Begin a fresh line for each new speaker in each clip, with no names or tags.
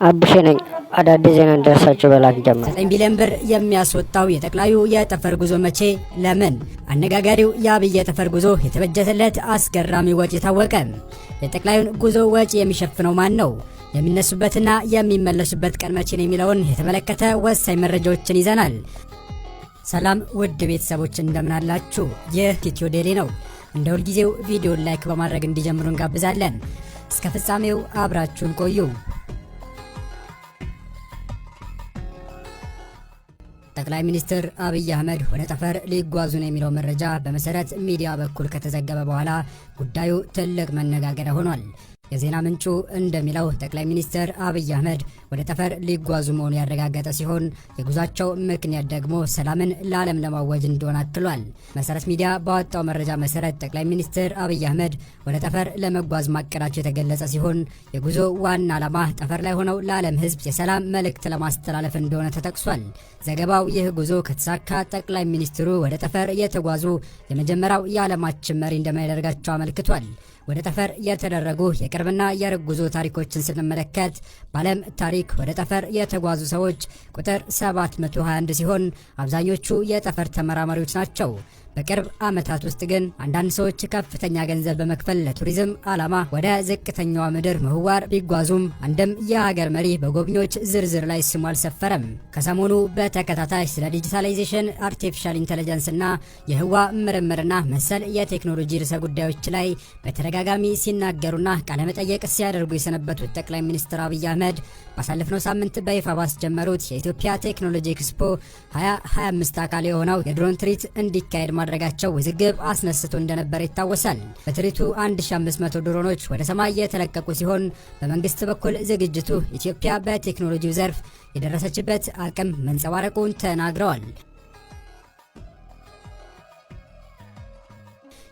አብሽ ነኝ። አዳዲስ ዜና እንደርሳችሁ በላክ ጀመር።
9 ቢሊዮን ብር የሚያስወጣው የጠቅላዩ የጠፈር ጉዞ መቼ? ለምን? አነጋጋሪው የአብይ የጠፈር ጉዞ የተበጀተለት አስገራሚ ወጪ ታወቀ። የጠቅላዩን ጉዞ ወጪ የሚሸፍነው ማን ነው? የሚነሱበትና የሚመለሱበት ቀን መቼ ነው የሚለውን የተመለከተ ወሳኝ መረጃዎችን ይዘናል። ሰላም ውድ ቤተሰቦች እንደምን አላችሁ? ይህ ኢትዮ ዴሊ ነው። እንደ ሁልጊዜው ቪዲዮን ላይክ በማድረግ እንዲጀምሩ እንጋብዛለን። እስከ ፍጻሜው አብራችሁን ቆዩ። ጠቅላይ ሚኒስትር አብይ አህመድ ወደ ጠፈር ሊጓዙ ነው የሚለው መረጃ በመሰረት ሚዲያ በኩል ከተዘገበ በኋላ ጉዳዩ ትልቅ መነጋገሪያ ሆኗል። የዜና ምንጩ እንደሚለው ጠቅላይ ሚኒስትር አብይ አህመድ ወደ ጠፈር ሊጓዙ መሆኑ ያረጋገጠ ሲሆን የጉዟቸው ምክንያት ደግሞ ሰላምን ለዓለም ለማወጅ እንደሆነ አክሏል። መሰረት ሚዲያ ባወጣው መረጃ መሰረት ጠቅላይ ሚኒስትር አብይ አህመድ ወደ ጠፈር ለመጓዝ ማቀዳቸው የተገለጸ ሲሆን የጉዞ ዋና ዓላማ ጠፈር ላይ ሆነው ለዓለም ሕዝብ የሰላም መልእክት ለማስተላለፍ እንደሆነ ተጠቅሷል። ዘገባው ይህ ጉዞ ከተሳካ ጠቅላይ ሚኒስትሩ ወደ ጠፈር የተጓዙ የመጀመሪያው የዓለማችን መሪ እንደማያደርጋቸው አመልክቷል። ወደ ጠፈር የተደረጉ የቅርብና የሩቅ ጉዞ ታሪኮችን ስንመለከት በዓለም ታሪክ ወደ ጠፈር የተጓዙ ሰዎች ቁጥር 721 ሲሆን አብዛኞቹ የጠፈር ተመራማሪዎች ናቸው። በቅርብ ዓመታት ውስጥ ግን አንዳንድ ሰዎች ከፍተኛ ገንዘብ በመክፈል ለቱሪዝም ዓላማ ወደ ዝቅተኛዋ ምድር ምህዋር ቢጓዙም አንድም የሀገር መሪ በጎብኚዎች ዝርዝር ላይ ስሙ አልሰፈረም። ከሰሞኑ በተከታታይ ስለ ዲጂታላይዜሽን፣ አርቲፊሻል ኢንተለጀንስ እና የህዋ ምርምርና መሰል የቴክኖሎጂ ርዕሰ ጉዳዮች ላይ በተደጋጋሚ ሲናገሩና ቃለመጠየቅ ሲያደርጉ የሰነበቱት ጠቅላይ ሚኒስትር አብይ አህመድ ባሳለፍነው ሳምንት በይፋ ባስጀመሩት የኢትዮጵያ ቴክኖሎጂ ኤክስፖ 2025 አካል የሆነው የድሮን ትርኢት እንዲካሄድ ማድረጋቸው ውዝግብ አስነስቶ እንደነበር ይታወሳል። በትርኢቱ 1500 ድሮኖች ወደ ሰማይ የተለቀቁ ሲሆን በመንግስት በኩል ዝግጅቱ ኢትዮጵያ በቴክኖሎጂው ዘርፍ የደረሰችበት አቅም መንጸባረቁን ተናግረዋል።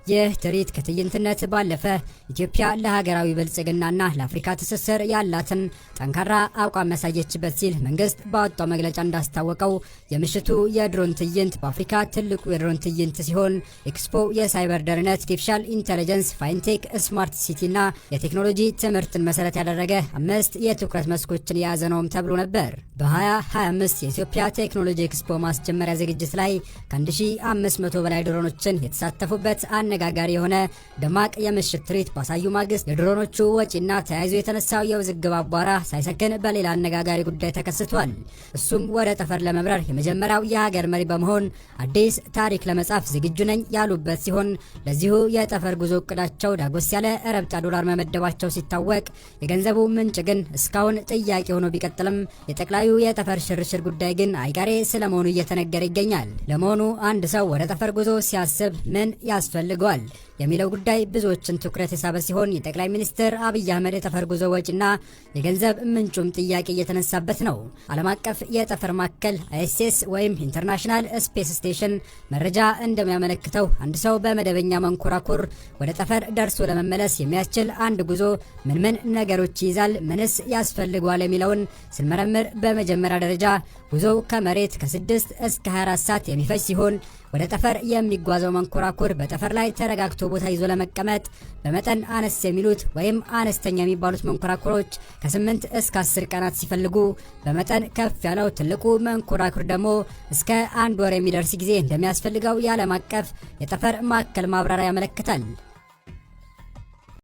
ይህ ትርኢት ከትዕይንትነት ባለፈ ኢትዮጵያ ለሀገራዊ ብልጽግናና ለአፍሪካ ትስስር ያላትን ጠንካራ አቋም ያሳየችበት ሲል መንግስት ባወጣው መግለጫ እንዳስታወቀው የምሽቱ የድሮን ትዕይንት በአፍሪካ ትልቁ የድሮን ትዕይንት ሲሆን ኤክስፖ የሳይበር ደህንነት፣ አርቲፊሻል ኢንተለጀንስ፣ ፋይንቴክ፣ ስማርት ሲቲና የቴክኖሎጂ ትምህርትን መሰረት ያደረገ 5 የትኩረት መስኮችን የያዘ ነውም ተብሎ ነበር። በ2025 የኢትዮጵያ ቴክኖሎጂ ኤክስፖ ማስጀመሪያ ዝግጅት ላይ ከ1500 በላይ ድሮኖችን የተሳተፉበት አነጋጋሪ የሆነ ደማቅ የምሽት ትርኢት ባሳዩ ማግስት የድሮኖቹ ወጪና ተያይዞ የተነሳው የውዝግብ አቧራ ሳይሰክን በሌላ አነጋጋሪ ጉዳይ ተከስቷል። እሱም ወደ ጠፈር ለመብረር የመጀመሪያው የሀገር መሪ በመሆን አዲስ ታሪክ ለመጻፍ ዝግጁ ነኝ ያሉበት ሲሆን ለዚሁ የጠፈር ጉዞ እቅዳቸው ዳጎስ ያለ ረብጣ ዶላር መመደባቸው ሲታወቅ የገንዘቡ ምንጭ ግን እስካሁን ጥያቄ ሆኖ ቢቀጥልም የጠቅላዩ የጠፈር ሽርሽር ጉዳይ ግን አይቀሬ ስለመሆኑ እየተነገረ ይገኛል። ለመሆኑ አንድ ሰው ወደ ጠፈር ጉዞ ሲያስብ ምን ያስፈልገዋል የሚለው ጉዳይ ብዙዎችን ትኩረት የሳበ ሲሆን የጠቅላይ ሚኒስትር አብይ አህመድ የጠፈር ጉዞ ወጪና የገንዘብ ምንጩም ጥያቄ እየተነሳበት ነው። ዓለም አቀፍ የጠፈር ማዕከል ISS ወይም ኢንተርናሽናል ስፔስ ስቴሽን መረጃ እንደሚያመለክተው አንድ ሰው በመደበኛ መንኮራኩር ወደ ጠፈር ደርሶ ለመመለስ የሚያስችል አንድ ጉዞ ምን ምን ነገሮች ይይዛል፣ ምንስ ያስፈልገዋል የሚለውን ስንመረምር በመጀመሪያ ደረጃ ጉዞው ከመሬት ከ6 እስከ 24 ሰዓት የሚፈጅ ሲሆን ወደ ጠፈር የሚጓዘው መንኮራኩር በጠፈር ላይ ተረጋግቶ ቦታ ይዞ ለመቀመጥ በመጠን አነስ የሚሉት ወይም አነስተኛ የሚባሉት መንኮራኩሮች ከ8 እስከ 10 ቀናት ሲፈልጉ በመጠን ከፍ ያለው ትልቁ መንኮራኩር ደግሞ እስከ 1 ወር የሚደርስ ጊዜ እንደሚያስፈልገው የዓለም አቀፍ የጠፈር ማዕከል ማብራሪያ ያመለክታል።